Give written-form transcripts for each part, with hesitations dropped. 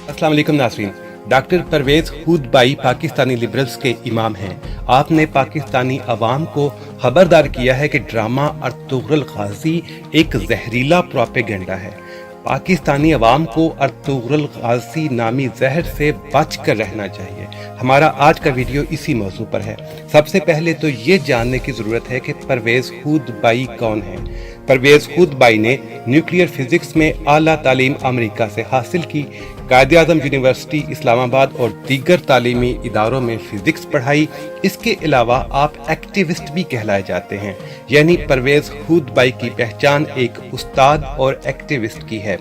अस्सलाम वालेकुम नाज़रीन। डॉक्टर परवेज़ हुदबाई पाकिस्तानी लिबरल्स के इमाम हैं। आपने पाकिस्तानी अवाम को खबरदार किया है कि ड्रामा अर्तुगरुल गाज़ी एक जहरीला प्रोपेगेंडा है। पाकिस्तानी अवाम को अर्तुगरुल गाज़ी नामी जहर से बच कर रहना चाहिए। हमारा आज का वीडियो इसी मौजू पर है। सबसे पहले तो ये जानने की ज़रूरत है कि परवेज़ हुदबाई कौन है। परवेज़ हुदबाई ने न्यूक्लियर फिजिक्स में आला तालीम अमेरिका से हासिल की। कायद-ए-आज़म यूनिवर्सिटी इस्लामाबाद और दीगर तालीमी इदारों में फिजिक्स पढ़ाई। इसके अलावा आप एक्टिविस्ट भी कहलाए जाते हैं, यानी परवेज़ हुदबाई की पहचान एक उस्ताद और एक्टिविस्ट की है।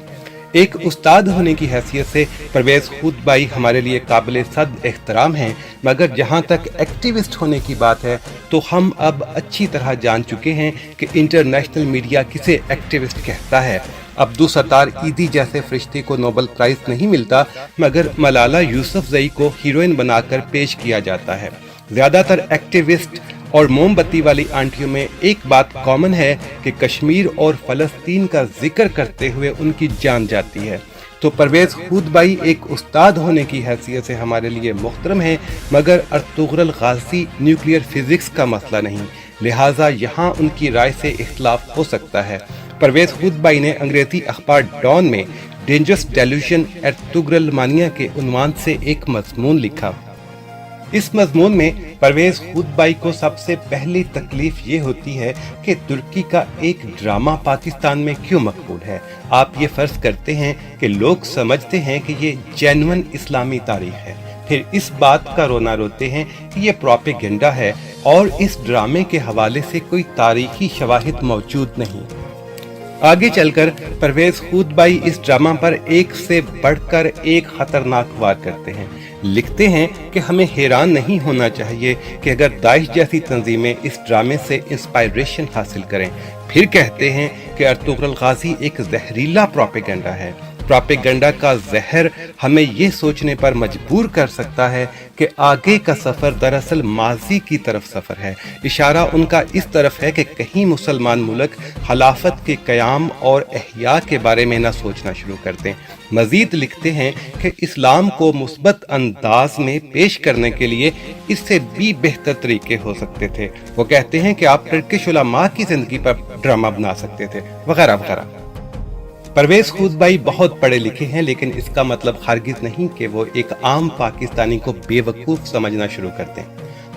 एक उस्ताद होने की हैसियत से परवेज़ हुदबाई हमारे लिए काबिल सद एहतराम हैं, मगर जहाँ तक एक्टिविस्ट होने की बात है तो हम अब अच्छी तरह जान चुके हैं कि इंटरनेशनल मीडिया किसे एक्टिविस्ट कहता है। अब्दुल सत्तार ईदी जैसे फरिश्ते को नोबेल प्राइज नहीं मिलता, मगर मलाला यूसुफजई को हीरोइन बनाकर पेश किया जाता है। ज्यादातर एक्टिविस्ट और मोमबत्ती वाली आंटियों में एक बात कॉमन है कि कश्मीर और फलस्तीन का जिक्र करते हुए उनकी जान जाती है। तो परवेज़ हुदबाई एक उस्ताद होने की हैसियत से हमारे लिए मुहतरम है, मगर अर्तुगरुल गाज़ी न्यूक्लियर फिजिक्स का मसला नहीं, लिहाजा यहाँ उनकी राय से इख्तलाफ हो सकता है। परवेज़ हुदबाई ने अंग्रेजी अखबार डॉन में डेंजरस डेल्यूजन अर्तुगरुल मानिया के उन्वान से एक मजमून लिखा। इस मजमून में परवेज़ हुदबाई को सबसे पहली तकलीफ ये होती है कि तुर्की का एक ड्रामा पाकिस्तान में क्यों मकबूल है। आप ये फर्ज करते हैं कि लोग समझते हैं कि ये जेन्युइन इस्लामी तारीख है, फिर इस बात का रोना रोते हैं कि ये प्रोपेगेंडा है और इस ड्रामे के हवाले से कोई तारीखी शवाहिद मौजूद नहीं। आगे चलकर परवेज़ हुदबाई इस ड्रामा पर एक से बढ़कर एक खतरनाक वार करते हैं। लिखते हैं कि हमें हैरान नहीं होना चाहिए कि अगर दाइश जैसी तंजीमें इस ड्रामे से इंस्पायरेशन हासिल करें। फिर कहते हैं कि अर्तुगरुल गाज़ी एक जहरीला प्रोपेगेंडा है। प्रोपेगेंडा का जहर हमें ये सोचने पर मजबूर कर सकता है कि आगे का सफ़र दरअसल माजी की तरफ सफ़र है। इशारा उनका इस तरफ है कि कहीं मुसलमान मुल्क खिलाफत के क़याम और एहया के बारे में न सोचना शुरू कर दें। मज़ीद लिखते हैं कि इस्लाम को मुस्बत अंदाज में पेश करने के लिए इससे भी बेहतर तरीके हो सकते थे। वो कहते हैं कि आप टर्किश उलमा की ज़िंदगी पर ड्रामा बना सकते थे, वगैरह वगैरह। परवेज़ हुदबाई बहुत पढ़े लिखे हैं, लेकिन इसका मतलब हरगिज़ नहीं कि वो एक आम पाकिस्तानी को बेवकूफ़ समझना शुरू कर दें।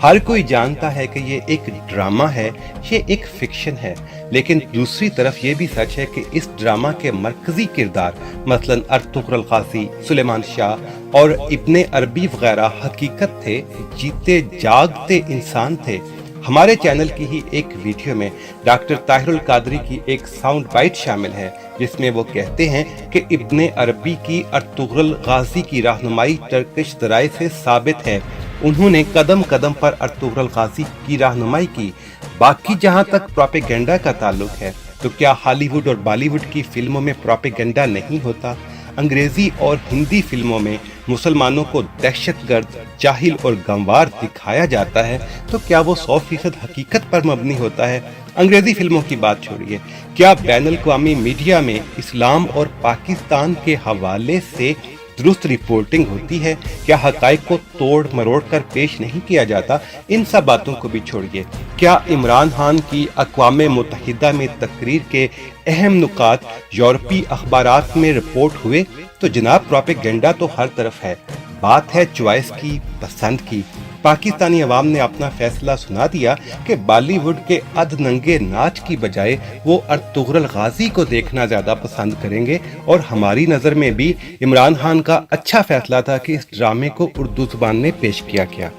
हर कोई जानता है कि ये एक ड्रामा है, ये एक फिक्शन है, लेकिन दूसरी तरफ ये भी सच है कि इस ड्रामा के मरकजी किरदार मसलन अर्तुगरुल गाज़ी, सुलेमान शाह और इब्ने अरबी वगैरह हकीकत थे, जीते जागते इंसान थे। हमारे चैनल की ही एक वीडियो में डॉक्टर ताहिरुल कादरी की एक साउंड बाइट शामिल है, जिसमें वो कहते हैं कि इब्ने अरबी की अर्तुगरुल गाज़ी की रहनुमाई टर्किश ज़राए से साबित है। उन्होंने कदम कदम पर अर्तुगरुल गाज़ी की रहनुमाई की। बाकी जहाँ तक प्रोपेगेंडा का ताल्लुक है, तो क्या हॉलीवुड और बॉलीवुड की फिल्मों में प्रोपेगेंडा नहीं होता? अंग्रेजी और हिंदी फिल्मों में मुसलमानों को दहशतगर्द, जाहिल और गंवार दिखाया जाता है, तो क्या वो 100% हकीकत पर मबनी होता है? अंग्रेजी फिल्मों की बात छोड़िए, क्या बैनुल-अक़वामी मीडिया में इस्लाम और पाकिस्तान के हवाले से दुरुस्त रिपोर्टिंग होती है? क्या हक़ाइक़ को तोड़ मरोड़ कर पेश नहीं किया जाता? इन सब बातों को भी छोड़िए, क्या इमरान खान की अक़वाम मुत्तहिदा में तकरीर के अहम नुकात यूरोपीय अखबारात में रिपोर्ट हुए? तो जनाब, प्रोपेगेंडा तो हर तरफ है। बात है चॉइस की, पसंद की। पाकिस्तानी अवाम ने अपना फैसला सुना दिया कि बॉलीवुड के अधनंगे नाच की बजाय वो अर्तुगरुल गाज़ी को देखना ज़्यादा पसंद करेंगे, और हमारी नज़र में भी इमरान खान का अच्छा फैसला था कि इस ड्रामे को उर्दू ज़ुबान में पेश किया गया।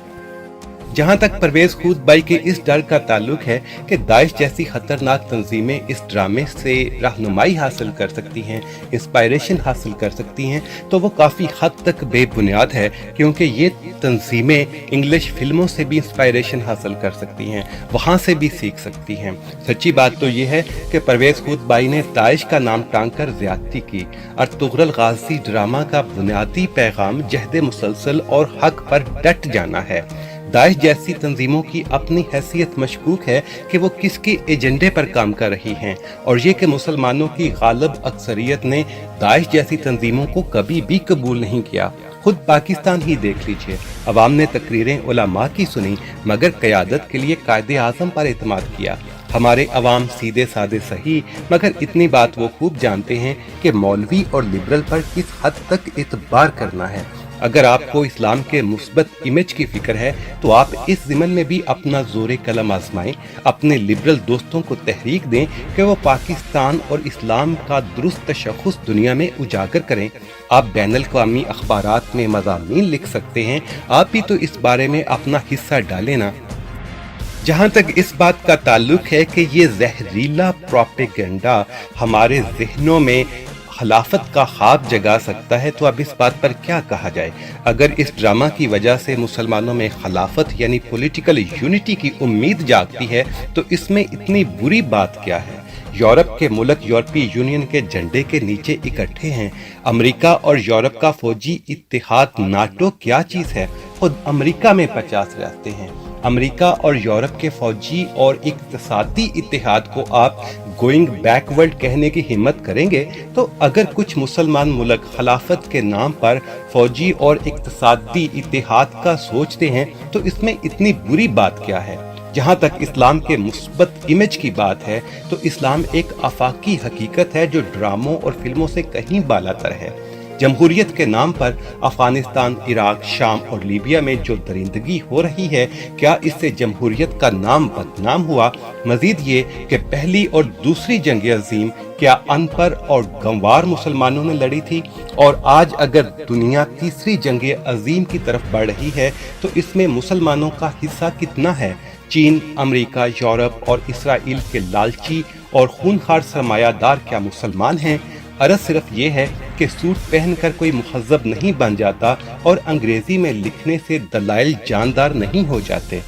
जहाँ तक परवेज़ हुदबाई के इस डर का ताल्लुक है कि दाइश जैसी खतरनाक तंजीमें इस ड्रामे से रहनुमाई हासिल कर सकती हैं, इंस्पायरेशन हासिल कर सकती हैं, तो वो काफ़ी हद तक बेबुनियाद है, क्योंकि ये तंजीमें इंग्लिश फिल्मों से भी इंस्पायरेशन हासिल कर सकती हैं, वहाँ से भी सीख सकती हैं। सच्ची बात तो ये है कि परवेज़ हुदबाई ने दाइश का नाम टांग कर ज़्यादती की। अर्तुगरुल गाज़ी ड्रामा का बुनियादी पैगाम जहद मुसलसल और हक पर डट जाना है। दाइश जैसी तंजीमों की अपनी हैसियत मशकूक है कि वो किसके एजेंडे पर काम कर रही हैं, और ये कि मुसलमानों की गालिब अक्सरियत ने दाइश जैसी तंजीमों को कभी भी कबूल नहीं किया। खुद पाकिस्तान ही देख लीजिए, अवाम ने तकरीरें उलमा की सुनी मगर क़यादत के लिए कायदे आज़म पर एतमाद किया। हमारे अवाम सीधे साधे सही, मगर इतनी बात वो खूब जानते हैं कि मौलवी और लिबरल पर किस हद तक एतबार करना है। अगर आपको इस्लाम के मुस्बत इमेज की फिक्र है तो आप इस ज़िमन में भी अपना ज़ोरे कलम आजमाएं, अपने लिबरल दोस्तों को तहरीक दें कि वो पाकिस्तान और इस्लाम का दुरुस्त तशख़्ख़ुस दुनिया में उजागर करें। आप बैनुल अक़वामी अखबारात में मज़ामीन लिख सकते हैं, आप भी तो इस बारे में अपना हिस्सा डालें ना। जहाँ तक इस बात का ताल्लुक है कि ये जहरीला प्रोपेगेंडा हमारे ज़हनों में खिलाफत का ख्वाब जगा सकता है, तो अब इस बात पर क्या कहा जाए। अगर इस ड्रामा की वजह से मुसलमानों में खिलाफत यानी पॉलिटिकल यूनिटी की उम्मीद जागती है तो इसमें इतनी बुरी बात क्या है। यूरोप के मुल्क यूरोपीय यूनियन के झंडे के नीचे इकट्ठे हैं। अमेरिका और यूरोप का फौजी इत्तेहाद नाटो क्या चीज़ है। खुद अमेरिका में 50 रियासतें हैं। अमेरिका और यूरोप के फौजी और इक्तिसादी इत्तेहाद को आप गोइंग बैकवर्ड कहने की हिम्मत करेंगे? तो अगर कुछ मुसलमान मुल्क खिलाफत के नाम पर फौजी और इक्तिसादी इत्तेहाद का सोचते हैं तो इसमें इतनी बुरी बात क्या है। जहाँ तक इस्लाम के मुस्बत इमेज की बात है तो इस्लाम एक आफाकी हकीकत है जो ड्रामों और फिल्मों से कहीं बालातर है। जमहूरियत के नाम पर अफगानिस्तान, इराक, शाम और लीबिया में जो दरिंदगी हो रही है, क्या इससे जमहूरियत का नाम बदनाम हुआ? मजीद ये कि पहली और दूसरी जंग अजीम क्या अनपढ़ और गंवार मुसलमानों ने लड़ी थी, और आज अगर दुनिया तीसरी जंग अजीम की तरफ बढ़ रही है तो इसमें मुसलमानों का हिस्सा कितना है? चीन, अमेरिका, यूरोप और इसराइल के लालची और खूनखार सरमायादार क्या मुसलमान हैं? अर्ज़ सिर्फ ये है कि सूट पहनकर कोई मुहज़्ज़ब नहीं बन जाता और अंग्रेजी में लिखने से दलाइल जानदार नहीं हो जाते।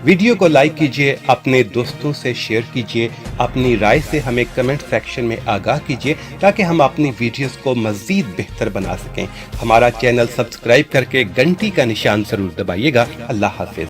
वीडियो को लाइक कीजिए, अपने दोस्तों से शेयर कीजिए, अपनी राय से हमें कमेंट सेक्शन में आगाह कीजिए ताकि हम अपनी वीडियोस को मज़ीद बेहतर बना सकें। हमारा चैनल सब्सक्राइब करके घंटी का निशान ज़रूर दबाइएगा। अल्लाह हाफ़िज़।